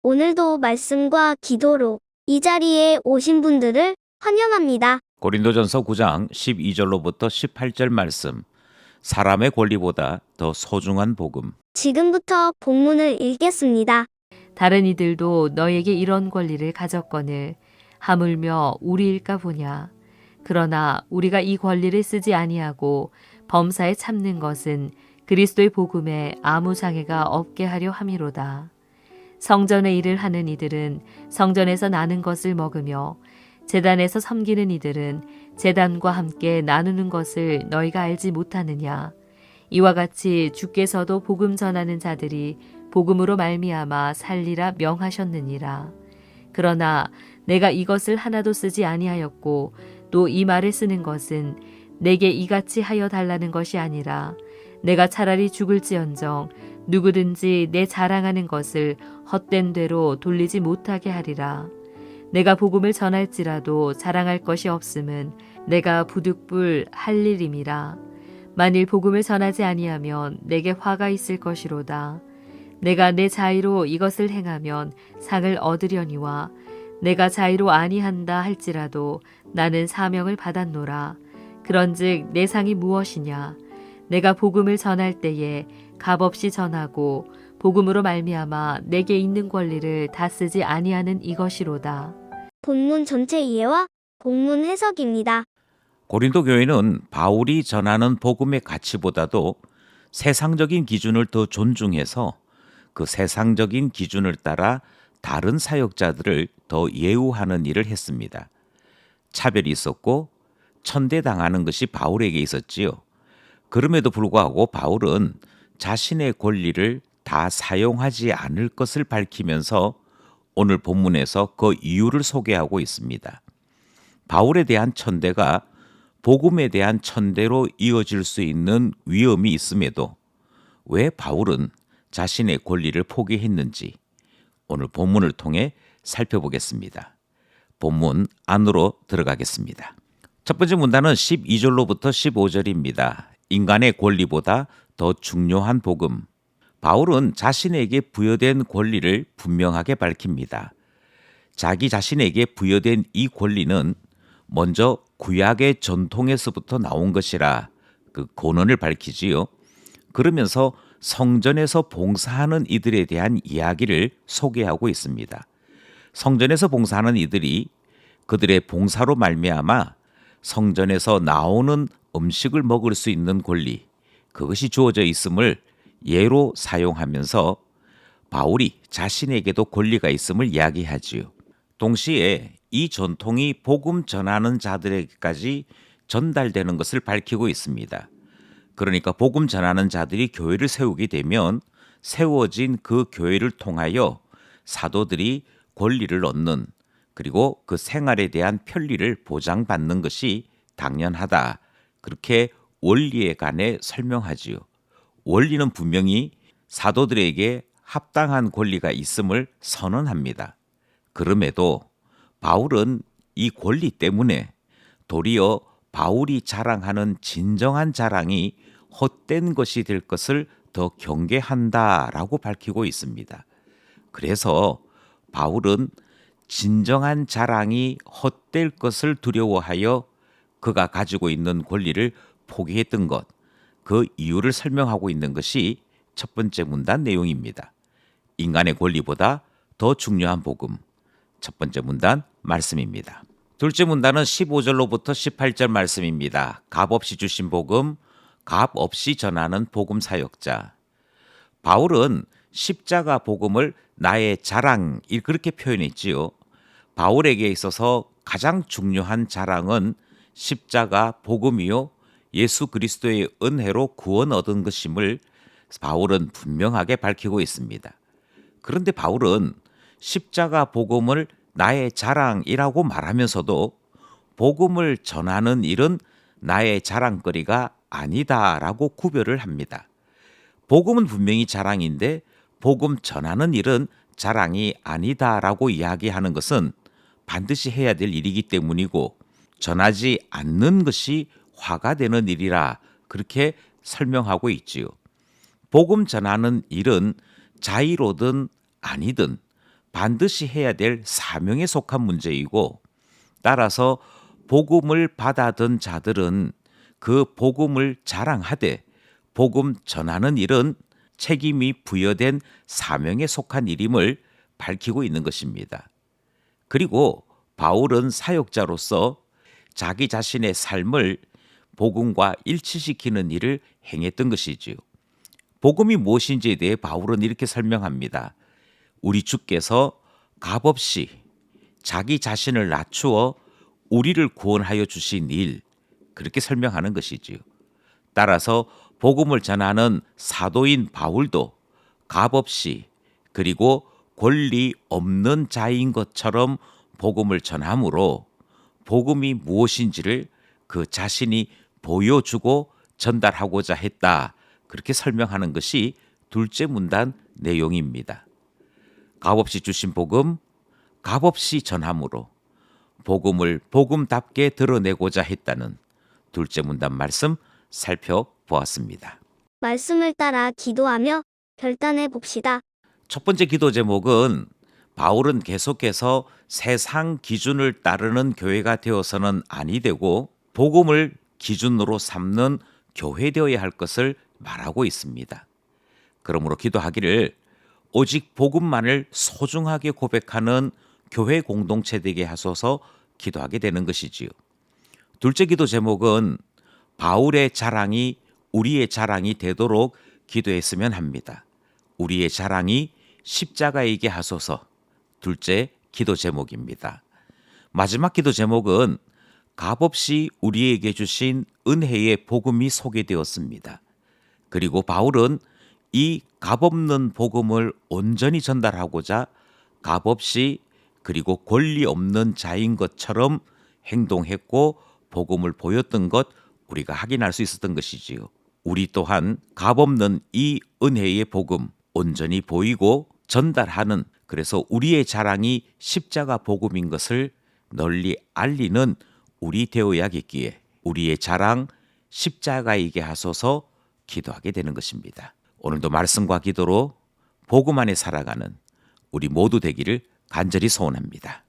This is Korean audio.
오늘도 말씀과 기도로 이 자리에 오신 분들을 환영합니다. 고린도전서 9장 12절로부터 18절 말씀. 사람의 권리보다 더 소중한 복음. 지금부터 본문을 읽겠습니다. 다른 이들도 너에게 이런 권리를 가졌거늘 하물며 우리일까 보냐. 그러나 우리가 이 권리를 쓰지 아니하고 범사에 참는 것은 그리스도의 복음에 아무 장애가 없게 하려 함이로다. 성전의 일을 하는 이들은 성전에서 나는 것을 먹으며 제단에서 섬기는 이들은 제단과 함께 나누는 것을 너희가 알지 못하느냐. 이와 같이 주께서도 복음 전하는 자들이 복음으로 말미암아 살리라 명하셨느니라. 그러나 내가 이것을 하나도 쓰지 아니하였고 또 이 말을 쓰는 것은 내게 이같이 하여 달라는 것이 아니라 내가 차라리 죽을지언정 누구든지 내 자랑하는 것을 헛된 대로 돌리지 못하게 하리라. 내가 복음을 전할지라도 자랑할 것이 없음은 내가 부득불 할 일임이라. 만일 복음을 전하지 아니하면 내게 화가 있을 것이로다. 내가 내 자의로 이것을 행하면 상을 얻으려니와 내가 자의로 아니한다 할지라도 나는 사명을 받았노라. 그런즉 내 상이 무엇이냐? 내가 복음을 전할 때에 값없이 전하고 복음으로 말미암아 내게 있는 권리를 다 쓰지 아니하는 이것이로다. 본문 전체 이해와 본문 해석입니다. 고린도 교회는 바울이 전하는 복음의 가치보다도 세상적인 기준을 더 존중해서 그 세상적인 기준을 따라 다른 사역자들을 더 예우하는 일을 했습니다. 차별이 있었고 천대당하는 것이 바울에게 있었지요. 그럼에도 불구하고 바울은 자신의 권리를 다 사용하지 않을 것을 밝히면서 오늘 본문에서 그 이유를 소개하고 있습니다. 바울에 대한 천대가 복음에 대한 천대로 이어질 수 있는 위험이 있음에도 왜 바울은 자신의 권리를 포기했는지 오늘 본문을 통해 살펴보겠습니다. 본문 안으로 들어가겠습니다. 첫 번째 문단은 12절로부터 15절입니다. 인간의 권리보다 더 중요한 복음. 바울은 자신에게 부여된 권리를 분명하게 밝힙니다. 자기 자신에게 부여된 이 권리는 먼저 구약의 전통에서부터 나온 것이라 그 고난을 밝히지요. 그러면서 성전에서 봉사하는 이들에 대한 이야기를 소개하고 있습니다. 성전에서 봉사하는 이들이 그들의 봉사로 말미암아 성전에서 나오는 음식을 먹을 수 있는 권리, 그것이 주어져 있음을 예로 사용하면서 바울이 자신에게도 권리가 있음을 이야기하지요. 동시에 이 전통이 복음 전하는 자들에게까지 전달되는 것을 밝히고 있습니다. 그러니까 복음 전하는 자들이 교회를 세우게 되면 세워진 그 교회를 통하여 사도들이 권리를 얻는, 그리고 그 생활에 대한 편리를 보장받는 것이 당연하다. 그렇게 원리에 관해 설명하지요. 원리는 분명히 사도들에게 합당한 권리가 있음을 선언합니다. 그럼에도 바울은 이 권리 때문에 도리어 바울이 자랑하는 진정한 자랑이 헛된 것이 될 것을 더 경계한다라고 밝히고 있습니다. 그래서 바울은 진정한 자랑이 헛될 것을 두려워하여 그가 가지고 있는 권리를 포기했던 것, 그 이유를 설명하고 있는 것이 첫 번째 문단 내용입니다. 인간의 권리보다 더 중요한 복음. 첫 번째 문단 말씀입니다. 둘째 문단은 15절로부터 18절 말씀입니다. 값없이 주신 복음, 값없이 전하는 복음 사역자. 바울은 십자가 복음을 나의 자랑, 그렇게 표현했지요. 바울에게 있어서 가장 중요한 자랑은 십자가 복음이요 예수 그리스도의 은혜로 구원 얻은 것임을 바울은 분명하게 밝히고 있습니다. 그런데 바울은 십자가 복음을 나의 자랑이라고 말하면서도 복음을 전하는 일은 나의 자랑거리가 아니다라고 구별을 합니다. 복음은 분명히 자랑인데 복음 전하는 일은 자랑이 아니다라고 이야기하는 것은 반드시 해야 될 일이기 때문이고 전하지 않는 것이 화가 되는 일이라 그렇게 설명하고 있지요. 복음 전하는 일은 자의로든 아니든 반드시 해야 될 사명에 속한 문제이고, 따라서 복음을 받아든 자들은 그 복음을 자랑하되 복음 전하는 일은 책임이 부여된 사명에 속한 일임을 밝히고 있는 것입니다. 그리고 바울은 사역자로서 자기 자신의 삶을 복음과 일치시키는 일을 행했던 것이지요. 복음이 무엇인지에 대해 바울은 이렇게 설명합니다. 우리 주께서 값없이 자기 자신을 낮추어 우리를 구원하여 주신 일, 그렇게 설명하는 것이지요. 따라서 복음을 전하는 사도인 바울도 값없이 그리고 권리 없는 자인 것처럼 복음을 전함으로 복음이 무엇인지를 그 자신이 보여주고 전달하고자 했다. 그렇게 설명하는 것이 둘째 문단 내용입니다. 값없이 주신 복음, 값없이 전함으로 복음을 복음답게 드러내고자 했다는 둘째 문단 말씀 살펴보았습니다. 말씀을 따라 기도하며 결단해 봅시다. 첫 번째 기도 제목은 바울은 계속해서 세상 기준을 따르는 교회가 되어서는 아니 되고 복음을 기준으로 삼는 교회 되어야 할 것을 말하고 있습니다. 그러므로 기도하기를 오직 복음만을 소중하게 고백하는 교회 공동체 되게 하소서 기도하게 되는 것이지요. 둘째 기도 제목은 바울의 자랑이 우리의 자랑이 되도록 기도했으면 합니다. 우리의 자랑이 십자가이게 하소서 둘째 기도 제목입니다. 마지막 기도 제목은 값없이 우리에게 주신 은혜의 복음이 소개되었습니다. 그리고 바울은 이 값없는 복음을 온전히 전달하고자 값없이 그리고 권리 없는 자인 것처럼 행동했고 복음을 보였던 것 우리가 확인할 수 있었던 것이지요. 우리 또한 값없는 이 은혜의 복음 온전히 보이고 전달하는, 그래서 우리의 자랑이 십자가 복음인 것을 널리 알리는 우리 되어야겠기에 우리의 자랑 십자가이게 하소서 기도하게 되는 것입니다. 오늘도 말씀과 기도로 복음 안에 살아가는 우리 모두 되기를 간절히 소원합니다.